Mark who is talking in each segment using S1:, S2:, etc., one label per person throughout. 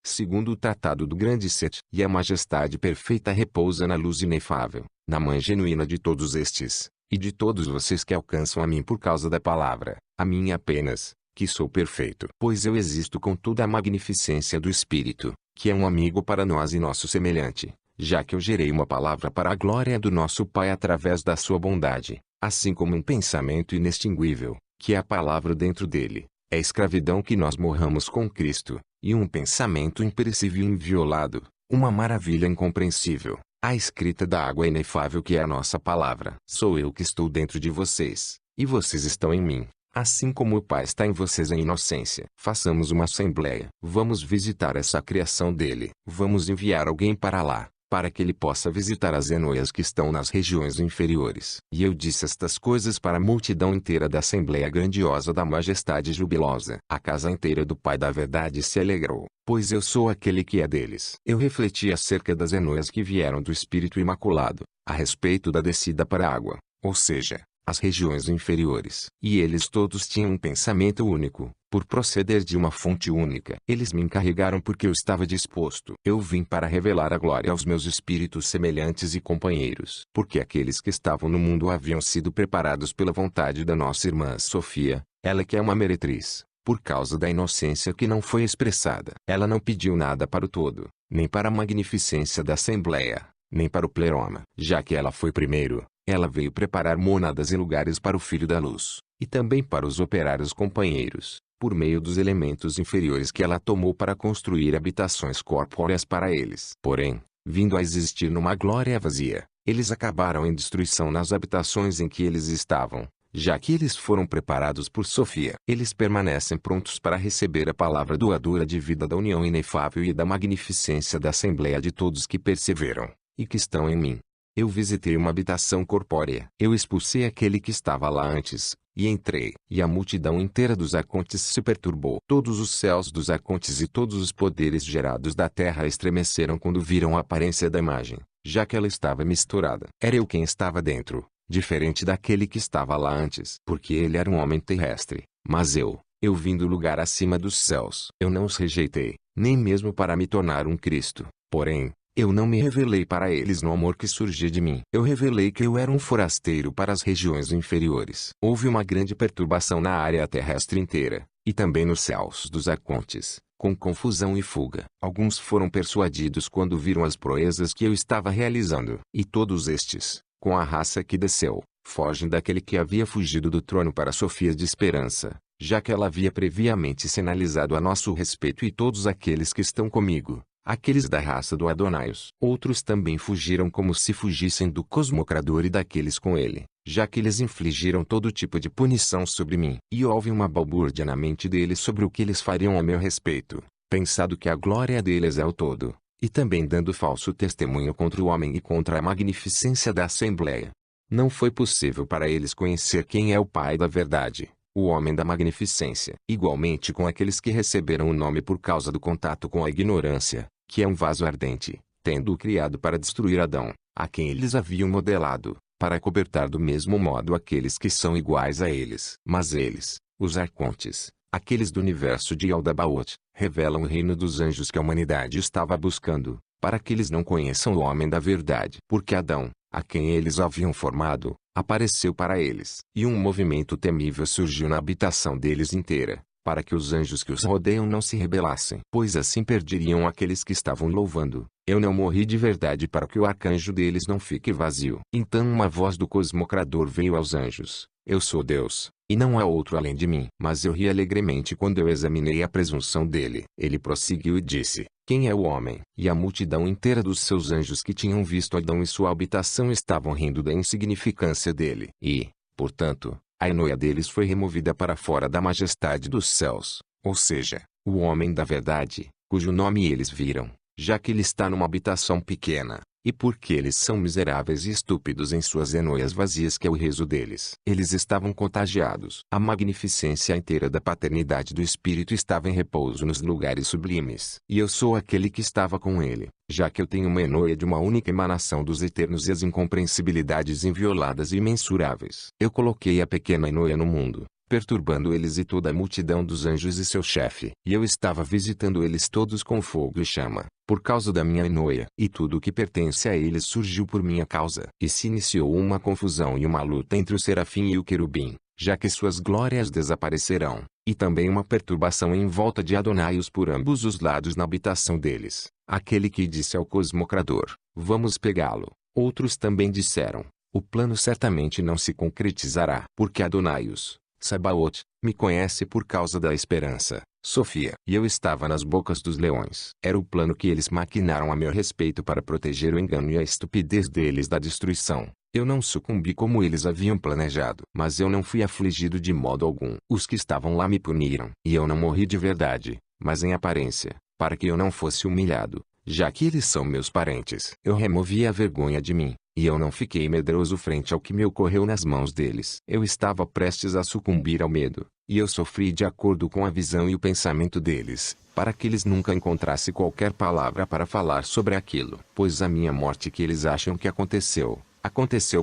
S1: segundo o tratado do grande Sete. E a majestade perfeita repousa na luz inefável, na mãe genuína de todos estes, e de todos vocês que alcançam a mim por causa da palavra, a mim apenas, que sou perfeito. Pois eu existo com toda a magnificência do Espírito, que é um amigo para nós e nosso semelhante, já que eu gerei uma palavra para a glória do nosso Pai através da sua bondade, assim como um pensamento inextinguível, que é a palavra dentro dele, é escravidão que nós morramos com Cristo, e um pensamento imperecível e inviolado, uma maravilha incompreensível, a escrita da água inefável que é a nossa palavra. Sou eu que estou dentro de vocês, e vocês estão em mim, assim como o Pai está em vocês em inocência. Façamos uma assembleia. Vamos visitar essa criação dele. Vamos enviar alguém para lá, para que ele possa visitar as Enoias que estão nas regiões inferiores. E eu disse estas coisas para a multidão inteira da Assembleia grandiosa da Majestade jubilosa. A casa inteira do Pai da Verdade se alegrou, pois eu sou aquele que é deles. Eu refleti acerca das Enoias que vieram do Espírito Imaculado, a respeito da descida para a água, ou seja, as regiões inferiores. E eles todos tinham um pensamento único, por proceder de uma fonte única. Eles me encarregaram porque eu estava disposto. Eu vim para revelar a glória aos meus espíritos semelhantes e companheiros. Porque aqueles que estavam no mundo haviam sido preparados pela vontade da nossa irmã Sofia, ela que é uma meretriz, por causa da inocência que não foi expressada. Ela não pediu nada para o todo, nem para a magnificência da Assembleia, nem para o pleroma. Já que ela foi primeiro, ela veio preparar mônadas e lugares para o Filho da Luz, e também para os operários companheiros, por meio dos elementos inferiores que ela tomou para construir habitações corpóreas para eles. Porém, vindo a existir numa glória vazia, eles acabaram em destruição nas habitações em que eles estavam, já que eles foram preparados por Sofia. Eles permanecem prontos para receber a palavra doadora de vida da união inefável e da magnificência da Assembleia de todos que perseveram, e que estão em mim. Eu visitei uma habitação corpórea. Eu expulsei aquele que estava lá antes, e entrei. E a multidão inteira dos arcontes se perturbou. Todos os céus dos arcontes e todos os poderes gerados da terra estremeceram quando viram a aparência da imagem, já que ela estava misturada. Era eu quem estava dentro, diferente daquele que estava lá antes. Porque ele era um homem terrestre, mas eu vim do lugar acima dos céus. Eu não os rejeitei, nem mesmo para me tornar um Cristo. Porém, eu não me revelei para eles no amor que surgia de mim. Eu revelei que eu era um forasteiro para as regiões inferiores. Houve uma grande perturbação na área terrestre inteira, e também nos céus dos arcontes, com confusão e fuga. Alguns foram persuadidos quando viram as proezas que eu estava realizando. E todos estes, com a raça que desceu, fogem daquele que havia fugido do trono para Sofia de Esperança, já que ela havia previamente sinalizado a nosso respeito. E todos aqueles que estão comigo, aqueles da raça do Adonaios. Outros também fugiram como se fugissem do Cosmocrador e daqueles com ele, já que eles infligiram todo tipo de punição sobre mim. E houve uma balbúrdia na mente deles sobre o que eles fariam a meu respeito, pensando que a glória deles é o todo, e também dando falso testemunho contra o homem e contra a magnificência da Assembleia. Não foi possível para eles conhecer quem é o Pai da Verdade, o homem da magnificência. Igualmente com aqueles que receberam o nome por causa do contato com a ignorância, que é um vaso ardente, tendo-o criado para destruir Adão, a quem eles haviam modelado, para cobertar do mesmo modo aqueles que são iguais a eles. Mas eles, os arcontes, aqueles do universo de Aldabaoth, revelam o reino dos anjos que a humanidade estava buscando, para que eles não conheçam o homem da verdade. Porque Adão, a quem eles haviam formado, apareceu para eles. E um movimento temível surgiu na habitação deles inteira, para que os anjos que os rodeiam não se rebelassem. Pois assim perderiam aqueles que estavam louvando. Eu não morri de verdade para que o arcanjo deles não fique vazio. Então uma voz do Cosmocrador veio aos anjos: eu sou Deus, e não há outro além de mim. Mas eu ri alegremente quando eu examinei a presunção dele. Ele prosseguiu e disse: quem é o homem? E a multidão inteira dos seus anjos que tinham visto Adão e sua habitação estavam rindo da insignificância dele. E, portanto, a enoia deles foi removida para fora da majestade dos céus, ou seja, o homem da verdade, cujo nome eles viram, já que ele está numa habitação pequena, e porque eles são miseráveis e estúpidos em suas enoias vazias que é o rezo deles. Eles estavam contagiados. A magnificência inteira da paternidade do Espírito estava em repouso nos lugares sublimes. E eu sou aquele que estava com ele, já que eu tenho uma enoia de uma única emanação dos eternos e as incompreensibilidades invioladas e imensuráveis. Eu coloquei a pequena enoia no mundo, perturbando eles e toda a multidão dos anjos e seu chefe. E eu estava visitando eles todos com fogo e chama, por causa da minha Enoia. E tudo o que pertence a eles surgiu por minha causa. E se iniciou uma confusão e uma luta entre o serafim e o querubim, já que suas glórias desaparecerão. E também uma perturbação em volta de Adonaios por ambos os lados na habitação deles. Aquele que disse ao cosmocrador, vamos pegá-lo. Outros também disseram, o plano certamente não se concretizará. Porque Adonaios, Sabaote, me conhece por causa da esperança, Sofia. E eu estava nas bocas dos leões. Era o plano que eles maquinaram a meu respeito para proteger o engano e a estupidez deles da destruição. Eu não sucumbi como eles haviam planejado. Mas eu não fui afligido de modo algum. Os que estavam lá me puniram. E eu não morri de verdade, mas em aparência, para que eu não fosse humilhado, já que eles são meus parentes. Eu removi a vergonha de mim, e eu não fiquei medroso frente ao que me ocorreu nas mãos deles. Eu estava prestes a sucumbir ao medo, e eu sofri de acordo com a visão e o pensamento deles, para que eles nunca encontrassem qualquer palavra para falar sobre aquilo. Pois a minha morte que eles acham que aconteceu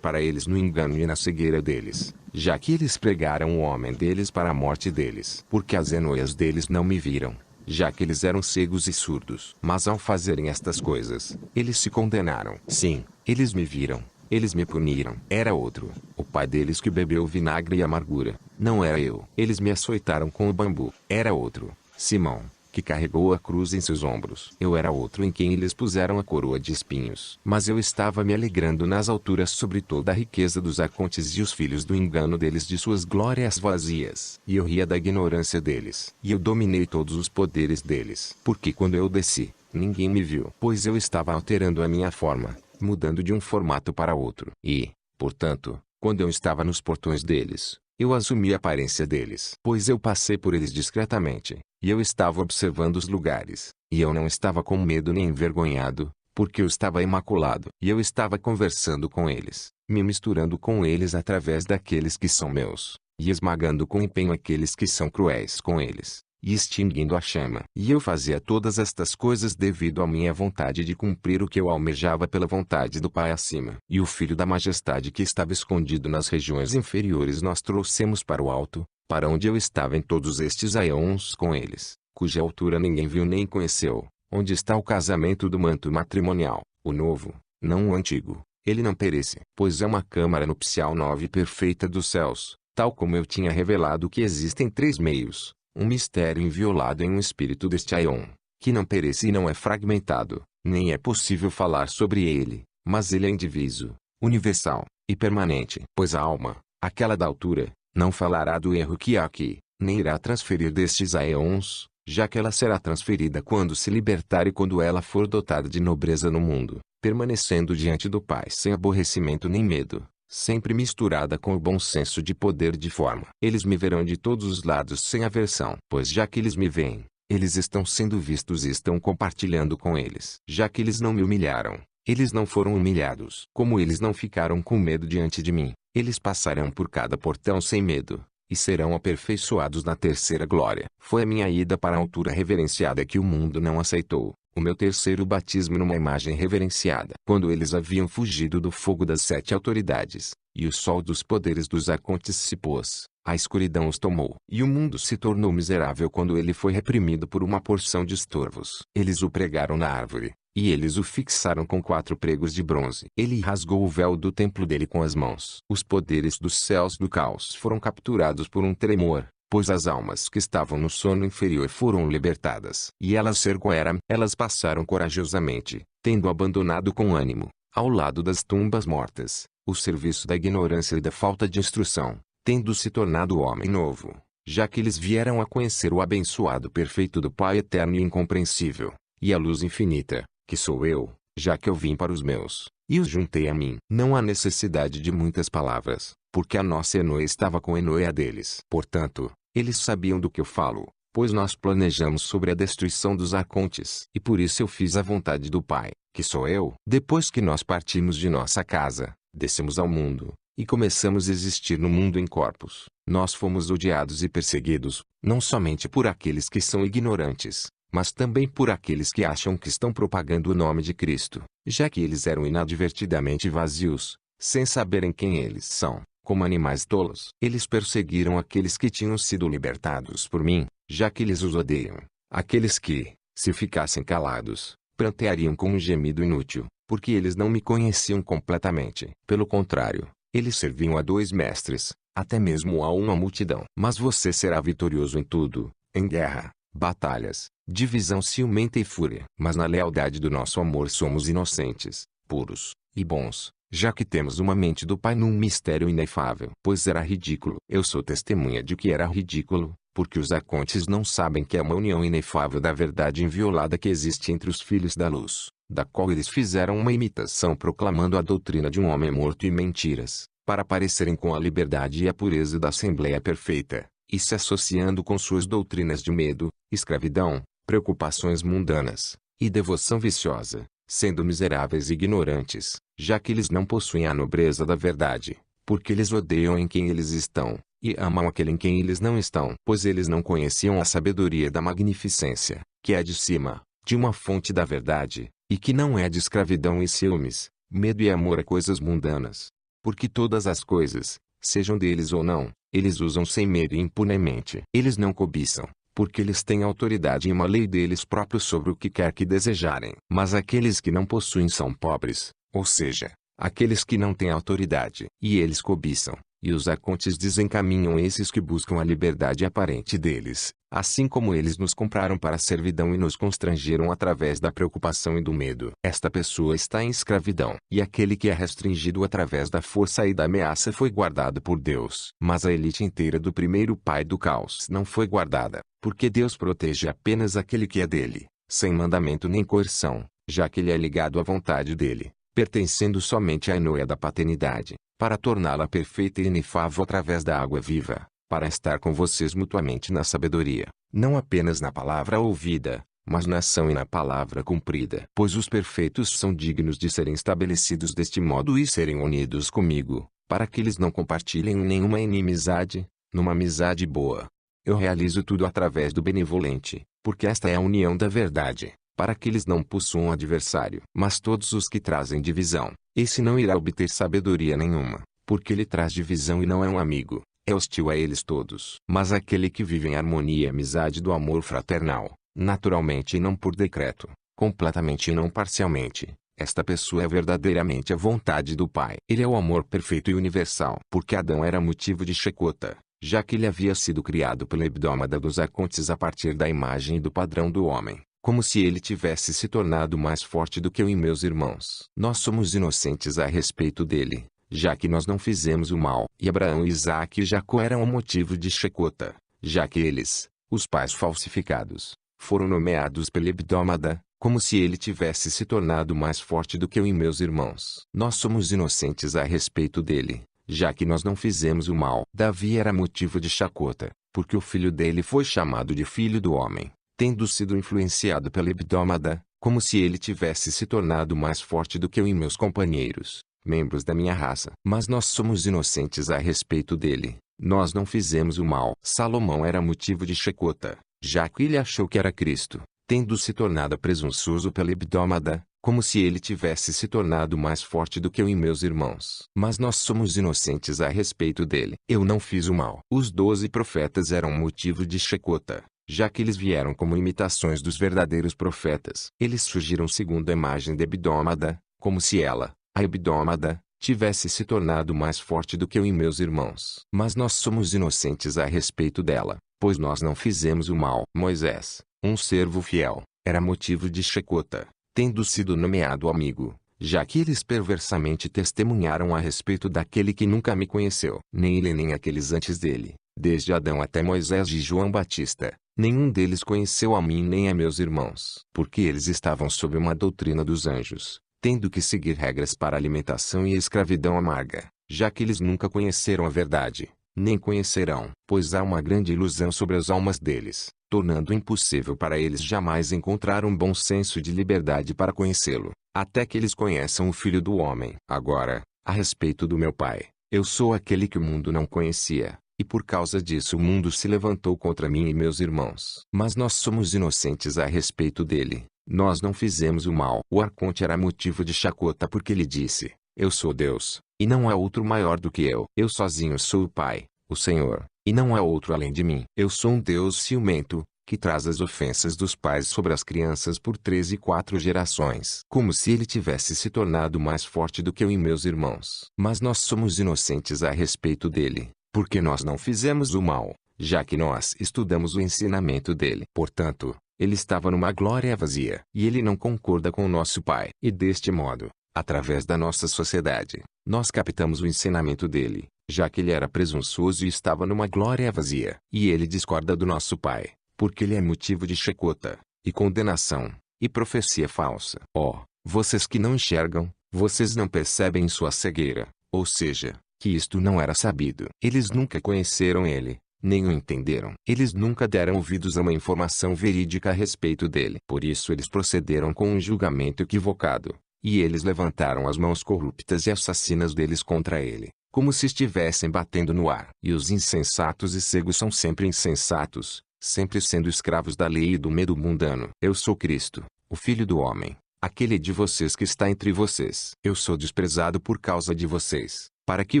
S1: para eles no engano e na cegueira deles, já que eles pregaram o homem deles para a morte deles. Porque as Enoias deles não me viram, já que eles eram cegos e surdos. Mas ao fazerem estas coisas, eles se condenaram. Sim, eles me viram, eles me puniram. Era outro, o pai deles que bebeu vinagre e amargura. Não era eu. Eles me açoitaram com o bambu. Era outro, Simão, que carregou a cruz em seus ombros. Eu era outro em quem eles puseram a coroa de espinhos. Mas eu estava me alegrando nas alturas sobre toda a riqueza dos arcontes e os filhos do engano deles de suas glórias vazias. E eu ria da ignorância deles. E eu dominei todos os poderes deles. Porque quando eu desci, ninguém me viu. Pois eu estava alterando a minha forma, mudando de um formato para outro. E, portanto, quando eu estava nos portões deles, eu assumi a aparência deles. Pois eu passei por eles discretamente, e eu estava observando os lugares, e eu não estava com medo nem envergonhado, porque eu estava imaculado. E eu estava conversando com eles, me misturando com eles através daqueles que são meus, e esmagando com empenho aqueles que são cruéis com eles, e extinguindo a chama. E eu fazia todas estas coisas devido à minha vontade de cumprir o que eu almejava pela vontade do Pai acima. E o Filho da Majestade que estava escondido nas regiões inferiores nós trouxemos para o alto, para onde eu estava em todos estes aeons com eles, cuja altura ninguém viu nem conheceu, onde está o casamento do manto matrimonial, o novo, não o antigo. Ele não perece, pois é uma câmara nupcial nova e perfeita dos céus, tal como eu tinha revelado que existem 3 meios. Um mistério inviolado em um espírito deste Aion, que não perece e não é fragmentado, nem é possível falar sobre ele, mas ele é indiviso, universal, e permanente. Pois a alma, aquela da altura, não falará do erro que há aqui, nem irá transferir destes Aeons, já que ela será transferida quando se libertar e quando ela for dotada de nobreza no mundo, permanecendo diante do Pai sem aborrecimento nem medo, sempre misturada com o bom senso de poder de forma. Eles me verão de todos os lados sem aversão. Pois já que eles me veem, eles estão sendo vistos e estão compartilhando com eles. Já que eles não me humilharam, eles não foram humilhados. Como eles não ficaram com medo diante de mim, eles passarão por cada portão sem medo, e serão aperfeiçoados na terceira glória. Foi a minha ida para a altura reverenciada que o mundo não aceitou. O meu terceiro batismo numa imagem reverenciada. Quando eles haviam fugido do fogo das 7 autoridades, e o sol dos poderes dos arcontes se pôs, a escuridão os tomou. E o mundo se tornou miserável quando ele foi reprimido por uma porção de estorvos. Eles o pregaram na árvore, e eles o fixaram com 4 pregos de bronze. Ele rasgou o véu do templo dele com as mãos. Os poderes dos céus do caos foram capturados por um tremor, pois as almas que estavam no sono inferior foram libertadas. E elas se ergueram. Elas passaram corajosamente, tendo abandonado com ânimo, ao lado das tumbas mortas, o serviço da ignorância e da falta de instrução, tendo se tornado homem novo, já que eles vieram a conhecer o abençoado perfeito do Pai eterno e incompreensível, e a luz infinita, que sou eu, já que eu vim para os meus, e os juntei a mim. Não há necessidade de muitas palavras, porque a nossa Enoia estava com a Enoia deles. Portanto, eles sabiam do que eu falo, pois nós planejamos sobre a destruição dos arcontes. E por isso eu fiz a vontade do Pai, que sou eu. Depois que nós partimos de nossa casa, descemos ao mundo, e começamos a existir no mundo em corpos. Nós fomos odiados e perseguidos, não somente por aqueles que são ignorantes, mas também por aqueles que acham que estão propagando o nome de Cristo, já que eles eram inadvertidamente vazios, sem saberem quem eles são. como animais tolos. Eles perseguiram aqueles que tinham sido libertados por mim, já que eles os odeiam. Aqueles que, se ficassem calados, pranteariam com um gemido inútil, porque eles não me conheciam completamente. Pelo contrário, eles serviam a 2 mestres, até mesmo a uma multidão. Mas você será vitorioso em tudo, em guerra, batalhas, divisão ciumenta e fúria. Mas na lealdade do nosso amor somos inocentes, puros e bons, já que temos uma mente do Pai num mistério inefável. Pois era ridículo. Eu sou testemunha de que era ridículo, porque os arcontes não sabem que é uma união inefável da verdade inviolada que existe entre os filhos da luz, da qual eles fizeram uma imitação proclamando a doutrina de um homem morto e mentiras, para parecerem com a liberdade e a pureza da Assembleia Perfeita, e se associando com suas doutrinas de medo, escravidão, preocupações mundanas, e devoção viciosa, sendo miseráveis e ignorantes, já que eles não possuem a nobreza da verdade, porque eles odeiam em quem eles estão, e amam aquele em quem eles não estão. Pois eles não conheciam a sabedoria da magnificência, que é de cima, de uma fonte da verdade, e que não é de escravidão e ciúmes, medo e amor a coisas mundanas. Porque todas as coisas, sejam deles ou não, eles usam sem medo e impunemente. Eles não cobiçam, porque eles têm autoridade e uma lei deles próprios sobre o que quer que desejarem. Mas aqueles que não possuem são pobres, ou seja, aqueles que não têm autoridade, e eles cobiçam, e os arcontes desencaminham esses que buscam a liberdade aparente deles, assim como eles nos compraram para a servidão e nos constrangeram através da preocupação e do medo. Esta pessoa está em escravidão, e aquele que é restringido através da força e da ameaça foi guardado por Deus. Mas a elite inteira do primeiro pai do caos não foi guardada, porque Deus protege apenas aquele que é dele, sem mandamento nem coerção, já que ele é ligado à vontade dele, pertencendo somente à Enoia da paternidade, para torná-la perfeita e inefável através da água viva, para estar com vocês mutuamente na sabedoria, não apenas na palavra ouvida, mas na ação e na palavra cumprida. Pois os perfeitos são dignos de serem estabelecidos deste modo e serem unidos comigo, para que eles não compartilhem nenhuma inimizade, numa amizade boa. Eu realizo tudo através do benevolente, porque esta é a união da verdade, para que eles não possuam adversário. Mas todos os que trazem divisão, esse não irá obter sabedoria nenhuma, porque ele traz divisão e não é um amigo, é hostil a eles todos. Mas aquele que vive em harmonia e amizade do amor fraternal, naturalmente e não por decreto, completamente e não parcialmente, esta pessoa é verdadeiramente a vontade do Pai. Ele é o amor perfeito e universal. Porque Adão era motivo de chacota, já que ele havia sido criado pela hebdômada dos arcontes a partir da imagem e do padrão do homem, como se ele tivesse se tornado mais forte do que eu e meus irmãos. Nós somos inocentes a respeito dele, já que nós não fizemos o mal. E Abraão, Isaque e Jacó eram o motivo de chacota, já que eles, os pais falsificados, foram nomeados pela hebdômada, como se ele tivesse se tornado mais forte do que eu e meus irmãos. Nós somos inocentes a respeito dele, já que nós não fizemos o mal. Davi era motivo de chacota, porque o filho dele foi chamado de filho do homem, tendo sido influenciado pela hebdômada, como se ele tivesse se tornado mais forte do que eu e meus companheiros, membros da minha raça. Mas nós somos inocentes a respeito dele, nós não fizemos o mal. Salomão era motivo de chacota, já que ele achou que era Cristo, tendo se tornado presunçoso pela hebdômada, como se ele tivesse se tornado mais forte do que eu e meus irmãos. Mas nós somos inocentes a respeito dele. Eu não fiz o mal. Os 12 profetas eram motivo de chacota, já que eles vieram como imitações dos verdadeiros profetas. Eles surgiram segundo a imagem da hebdômada, como se ela, a hebdômada, tivesse se tornado mais forte do que eu e meus irmãos. Mas nós somos inocentes a respeito dela, pois nós não fizemos o mal. Moisés, um servo fiel, era motivo de chacota, tendo sido nomeado amigo, já que eles perversamente testemunharam a respeito daquele que nunca me conheceu. Nem ele nem aqueles antes dele, desde Adão até Moisés e João Batista, nenhum deles conheceu a mim nem a meus irmãos. Porque eles estavam sob uma doutrina dos anjos, tendo que seguir regras para alimentação e escravidão amarga, já que eles nunca conheceram a verdade, nem conhecerão. Pois há uma grande ilusão sobre as almas deles, tornando impossível para eles jamais encontrar um bom senso de liberdade para conhecê-lo, até que eles conheçam o Filho do Homem. Agora, a respeito do meu Pai, eu sou aquele que o mundo não conhecia, e por causa disso o mundo se levantou contra mim e meus irmãos. Mas nós somos inocentes a respeito dele, nós não fizemos o mal. O arconte era motivo de chacota porque ele disse, eu sou Deus, e não há outro maior do que eu. Eu sozinho sou o Pai, o Senhor, e não há outro além de mim. Eu sou um Deus ciumento, que traz as ofensas dos pais sobre as crianças por 3 e 4 gerações. Como se ele tivesse se tornado mais forte do que eu e meus irmãos. Mas nós somos inocentes a respeito dele, porque nós não fizemos o mal, já que nós estudamos o ensinamento dele. Portanto, ele estava numa glória vazia. E ele não concorda com o nosso Pai. E deste modo, através da nossa sociedade, nós captamos o ensinamento dele, já que ele era presunçoso e estava numa glória vazia. E ele discorda do nosso Pai, porque ele é motivo de chacota, e condenação, e profecia falsa. Oh, vocês que não enxergam, vocês não percebem sua cegueira, ou seja, que isto não era sabido. Eles nunca conheceram ele, nem o entenderam. Eles nunca deram ouvidos a uma informação verídica a respeito dele. Por isso eles procederam com um julgamento equivocado, e eles levantaram as mãos corruptas e assassinas deles contra ele, como se estivessem batendo no ar. E os insensatos e cegos são sempre insensatos, sempre sendo escravos da lei e do medo mundano. Eu sou Cristo, o Filho do Homem, aquele de vocês que está entre vocês. Eu sou desprezado por causa de vocês, para que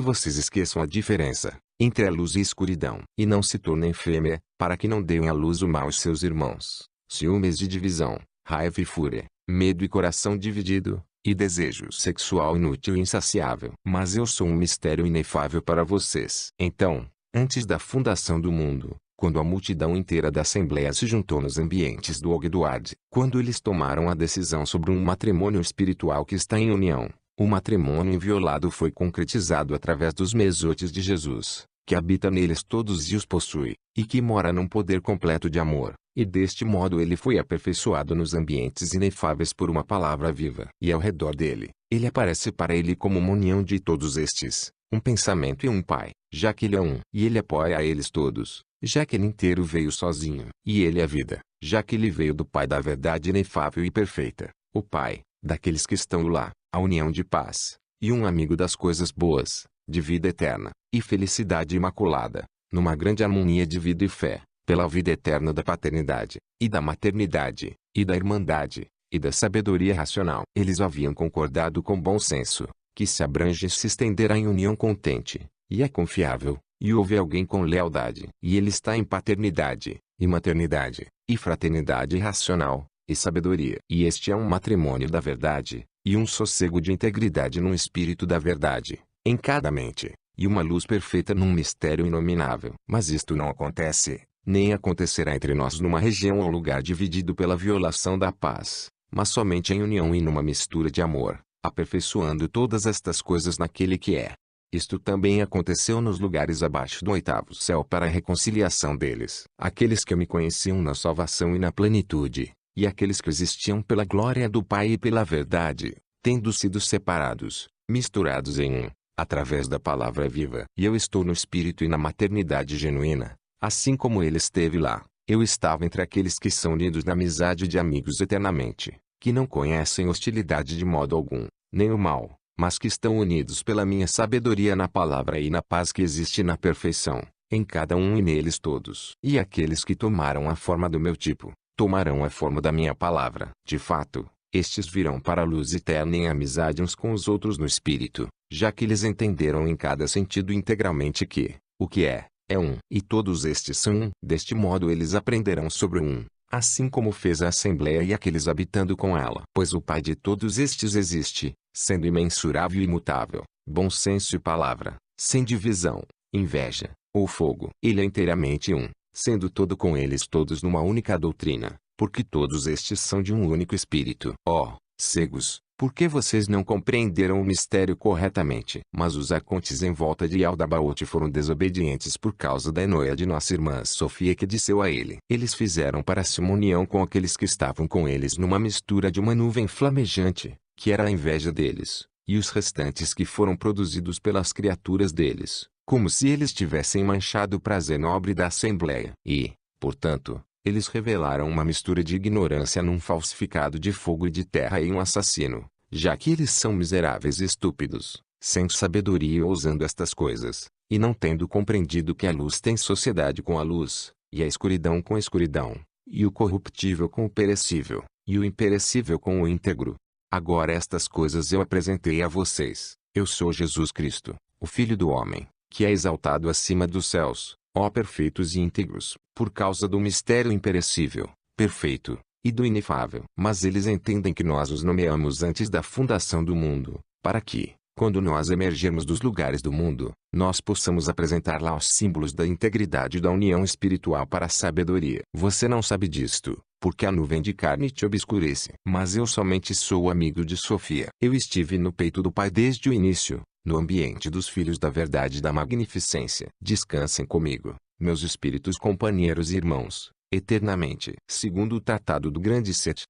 S1: vocês esqueçam a diferença entre a luz e a escuridão, e não se tornem fêmea, para que não deem à luz o mal aos seus irmãos. Ciúmes e divisão, raiva e fúria, medo e coração dividido, e desejo sexual inútil e insaciável. Mas eu sou um mistério inefável para vocês. Então, antes da fundação do mundo, quando a multidão inteira da Assembleia se juntou nos ambientes do Ogdoad, quando eles tomaram a decisão sobre um matrimônio espiritual que está em união, o matrimônio inviolado foi concretizado através dos mesotes de Jesus, que habita neles todos e os possui, e que mora num poder completo de amor, e deste modo ele foi aperfeiçoado nos ambientes inefáveis por uma palavra viva. E ao redor dele, ele aparece para ele como uma união de todos estes, um pensamento e um Pai, já que ele é um. E ele apoia a eles todos, já que ele inteiro veio sozinho. E ele é a vida, já que ele veio do Pai da verdade inefável e perfeita, o Pai daqueles que estão lá, a união de paz, e um amigo das coisas boas, de vida eterna, e felicidade imaculada, numa grande harmonia de vida e fé, pela vida eterna da paternidade, e da maternidade, e da irmandade, e da sabedoria racional. Eles haviam concordado com bom senso, que se abrange e se estenderá em união contente, e é confiável, e houve alguém com lealdade. E ele está em paternidade, e maternidade, e fraternidade racional, e sabedoria. E este é um matrimônio da verdade, e um sossego de integridade num espírito da verdade, em cada mente, e uma luz perfeita num mistério inominável. Mas isto não acontece, nem acontecerá entre nós numa região ou lugar dividido pela violação da paz, mas somente em união e numa mistura de amor, aperfeiçoando todas estas coisas naquele que é. Isto também aconteceu nos lugares abaixo do 8º céu para a reconciliação deles. Aqueles que me conheciam na salvação e na plenitude, e aqueles que existiam pela glória do Pai e pela verdade, tendo sido separados, misturados em um, através da palavra viva. E eu estou no espírito e na maternidade genuína, assim como ele esteve lá. Eu estava entre aqueles que são unidos na amizade de amigos eternamente, que não conhecem hostilidade de modo algum, nem o mal, mas que estão unidos pela minha sabedoria na palavra e na paz que existe na perfeição, em cada um e neles todos. E aqueles que tomaram a forma do meu tipo, tomarão a forma da minha palavra. De fato, estes virão para a luz eterna em amizade uns com os outros no espírito, já que eles entenderam em cada sentido integralmente que, o que é um. E todos estes são um. Deste modo eles aprenderão sobre o um, assim como fez a Assembleia e aqueles habitando com ela. Pois o Pai de todos estes existe, sendo imensurável e imutável, bom senso e palavra, sem divisão, inveja, ou fogo. Ele é inteiramente um, sendo todo com eles todos numa única doutrina, porque todos estes são de um único espírito. Ó, cegos, por que vocês não compreenderam o mistério corretamente? Mas os arcontes em volta de Aldabaote foram desobedientes por causa da enoia de nossa irmã Sofia que disseu a ele. Eles fizeram para si uma união com aqueles que estavam com eles numa mistura de uma nuvem flamejante, que era a inveja deles, e os restantes que foram produzidos pelas criaturas deles, como se eles tivessem manchado o prazer nobre da Assembleia. E, portanto, eles revelaram uma mistura de ignorância num falsificado de fogo e de terra em um assassino, já que eles são miseráveis e estúpidos, sem sabedoria usando estas coisas, e não tendo compreendido que a luz tem sociedade com a luz, e a escuridão com a escuridão, e o corruptível com o perecível, e o imperecível com o íntegro. Agora estas coisas eu apresentei a vocês, Eu sou Jesus Cristo, o Filho do Homem, que é exaltado acima dos céus, ó perfeitos e íntegros, por causa do mistério imperecível, perfeito, e do inefável. Mas eles entendem que nós os nomeamos antes da fundação do mundo, para que, quando nós emergirmos dos lugares do mundo, nós possamos apresentar lá os símbolos da integridade da união espiritual para a sabedoria. Você não sabe disto, porque a nuvem de carne te obscurece. Mas eu somente sou amigo de Sofia. Eu estive no peito do Pai desde o início, no ambiente dos filhos da verdade e da magnificência. Descansem comigo, meus espíritos companheiros e irmãos, eternamente. Segundo o Tratado do Grande Sete,